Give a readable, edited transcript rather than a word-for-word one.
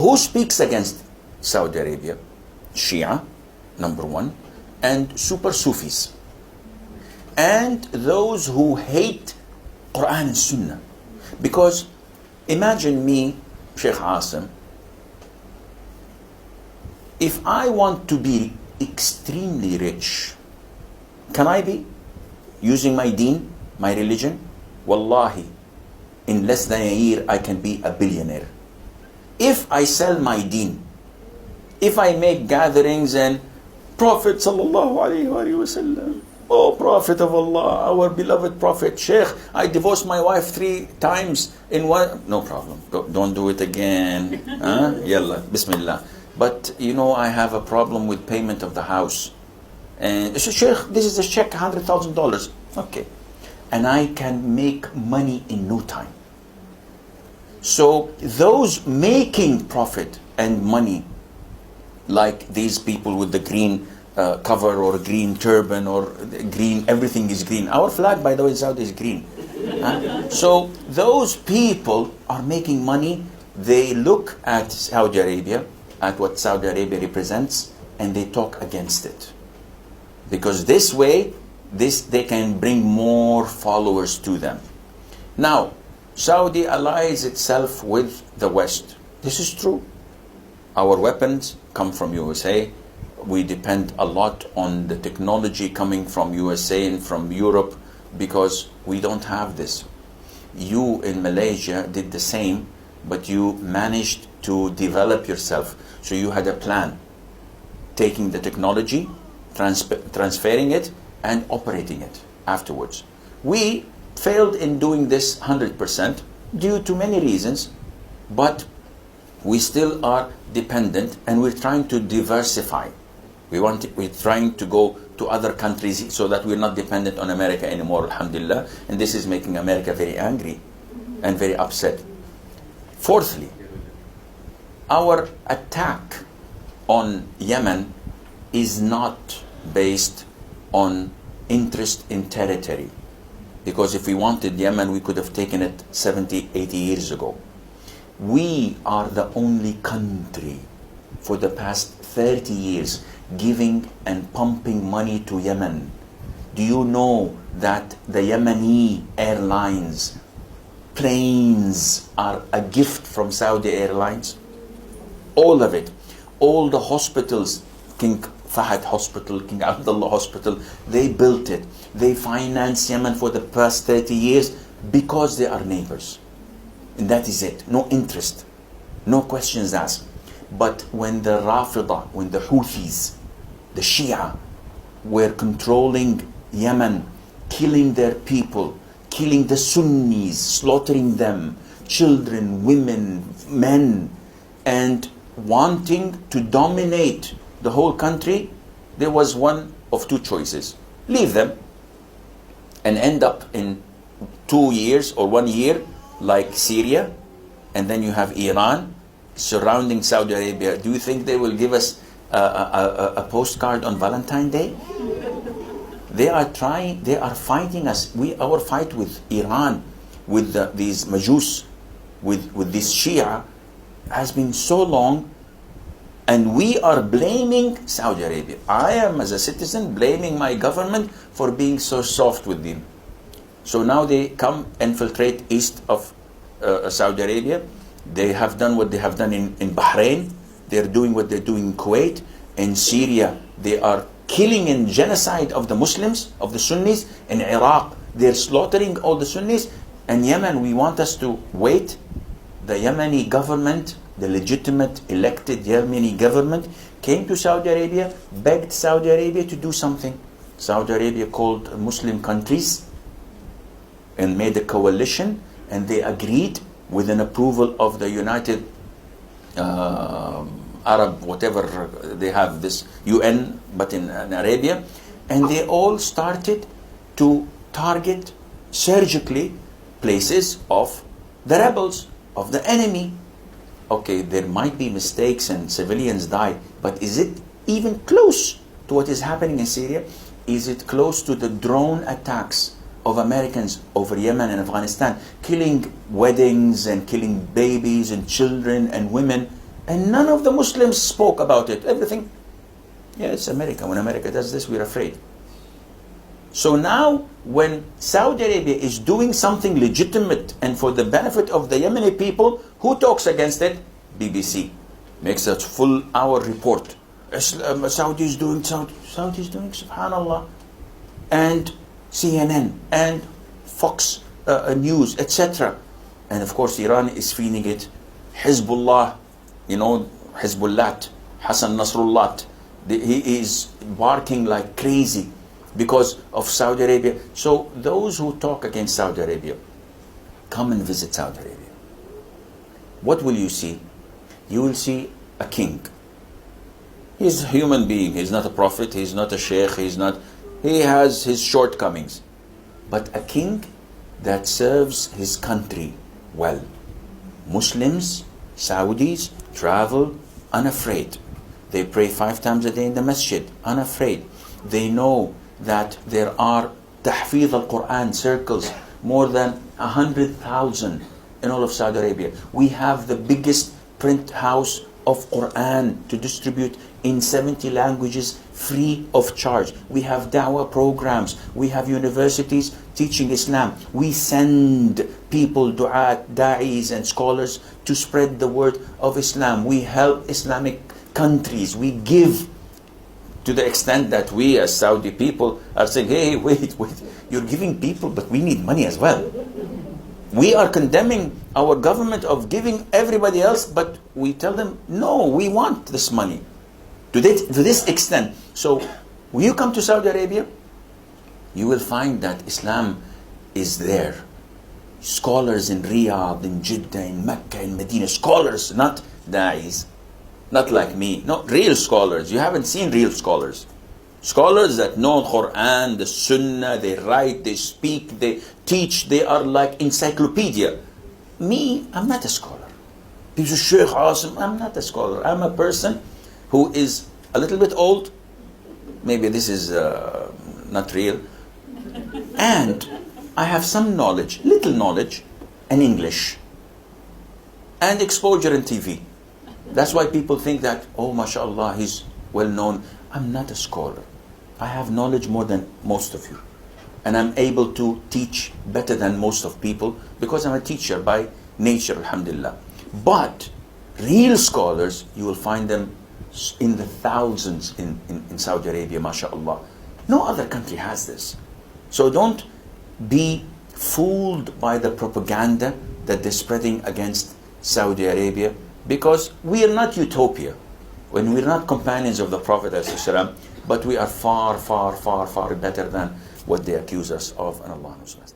Who speaks against Saudi Arabia? Shia, number one, and super Sufis. And those who hate Quran and Sunnah. Because imagine me, Sheikh Asim, if I want to be extremely rich, can I be? Using my deen, my religion? Wallahi, in less than a year I can be a billionaire. If I sell my deen, if I make gatherings and Prophet sallallahu alaihi wasallam, oh Prophet of Allah, our beloved Prophet, Shaikh, I divorced my wife 3 times in one, no problem, don't do it again. Yalla, Bismillah. But you know, I have a problem with payment of the house. And so, Shaikh, this is a check, $100,000. Okay. And I can make money in no time. So those making profit and money, like these people with the green cover or green turban or green, everything is green. Our flag, by the way, in Saudi is green. So those people are making money. They look at Saudi Arabia, at what Saudi Arabia represents, and they talk against it. Because this way, they can bring more followers to them. Now, Saudi allies itself with the West. This is true. Our weapons come from USA. We depend a lot on the technology coming from USA and from Europe because we don't have this. You in Malaysia did the same, but you managed to develop yourself. So you had a plan, taking the technology, transferring it, and operating it afterwards. We failed in doing this 100% due to many reasons, but we still are dependent and we're trying to diversify. We're trying to go to other countries so that we're not dependent on America anymore, alhamdulillah, and this is making America very angry and very upset. Fourthly, our attack on Yemen is not based on interest in territory. Because if we wanted Yemen, we could have taken it 70, 80 years ago. We are the only country for the past 30 years giving and pumping money to Yemen. Do you know that the Yemeni airlines, planes are a gift from Saudi Airlines? All of it. All the hospitals, King Fahad Hospital, King Abdullah Hospital, they built it. They financed Yemen for the past 30 years because they are neighbors. And that is it. No interest. No questions asked. But when the Rafida, when the Houthis, the Shia, were controlling Yemen, killing their people, killing the Sunnis, slaughtering them, children, women, men, and wanting to dominate the whole country, there was one of two choices. Leave them and end up in 2 years or 1 year like Syria, and then you have Iran surrounding Saudi Arabia. Do you think they will give us a postcard on Valentine's Day? They are fighting us. Our fight with Iran, with these Majus, with this Shia, has been so long, and we are blaming Saudi Arabia. I am, as a citizen, blaming my government for being so soft with them. So now they come infiltrate east of Saudi Arabia. They have done what they have done in Bahrain. They're doing what they're doing in Kuwait. In Syria, they are killing and genocide of the Muslims, of the Sunnis. In Iraq, they're slaughtering all the Sunnis. And Yemen, we want us to wait. The Yemeni government, the legitimate elected Yemeni government, came to Saudi Arabia, begged Saudi Arabia to do something. Saudi Arabia called Muslim countries and made a coalition, and they agreed with an approval of the United Arab, whatever they have, this UN, but in Arabia, and they all started to target surgically places of the rebels, of the enemy. Okay, there might be mistakes and civilians die, but is it even close to what is happening in Syria? Is it close to the drone attacks of Americans over Yemen and Afghanistan, killing weddings and killing babies and children and women? And none of the Muslims spoke about it. Everything, yeah, it's America. When America does this, we're afraid. So now, when Saudi Arabia is doing something legitimate and for the benefit of the Yemeni people, who talks against it? BBC makes a full hour report. Saudi is doing, subhanallah. And CNN and Fox News, etc. And of course, Iran is feeding it. Hezbollah, Hezbollah, Hassan Nasrullah, he is barking like crazy because of Saudi Arabia. So those who talk against Saudi Arabia, come and visit Saudi Arabia. What will you see? You will see a king. He's a human being. He's not a prophet. He's not a sheikh. He has his shortcomings. But a king that serves his country well. Muslims, Saudis, travel unafraid. They pray 5 times a day in the masjid, unafraid. They know that there are tahfidh al-Quran circles, more than 100,000 in all of Saudi Arabia. We have the biggest print house of Quran to distribute in 70 languages free of charge. We have dawah programs. We have universities teaching Islam. We send people, du'at, da'is and scholars to spread the word of Islam. We help Islamic countries. We give to the extent that we as Saudi people are saying, hey, wait, you're giving people, but we need money as well. We are condemning our government of giving everybody else, but we tell them, no, we want this money. To this extent. So, when you come to Saudi Arabia, you will find that Islam is there. Scholars in Riyadh, in Jeddah, in Mecca, in Medina, scholars, not da'is, not like me, not real scholars. You haven't seen real scholars. Scholars that know Quran, the Sunnah, they write, they speak, they teach, they are like encyclopedia. Me, I'm not a scholar. People say, Shaykh, awesome. I'm not a scholar. I'm a person who is a little bit old. Maybe this is not real. And I have some knowledge, little knowledge, in English. And exposure in TV. That's why people think that, oh, mashallah, he's well known. I'm not a scholar. I have knowledge more than most of you. And I'm able to teach better than most of people because I'm a teacher by nature, alhamdulillah. But real scholars, you will find them in the thousands in Saudi Arabia, mashallah. No other country has this. So don't be fooled by the propaganda that they're spreading against Saudi Arabia, because we are not utopia. When we're not companions of the Prophet ﷺ, but we are far, far, far, far better than what they accuse us of, and Allah knows best.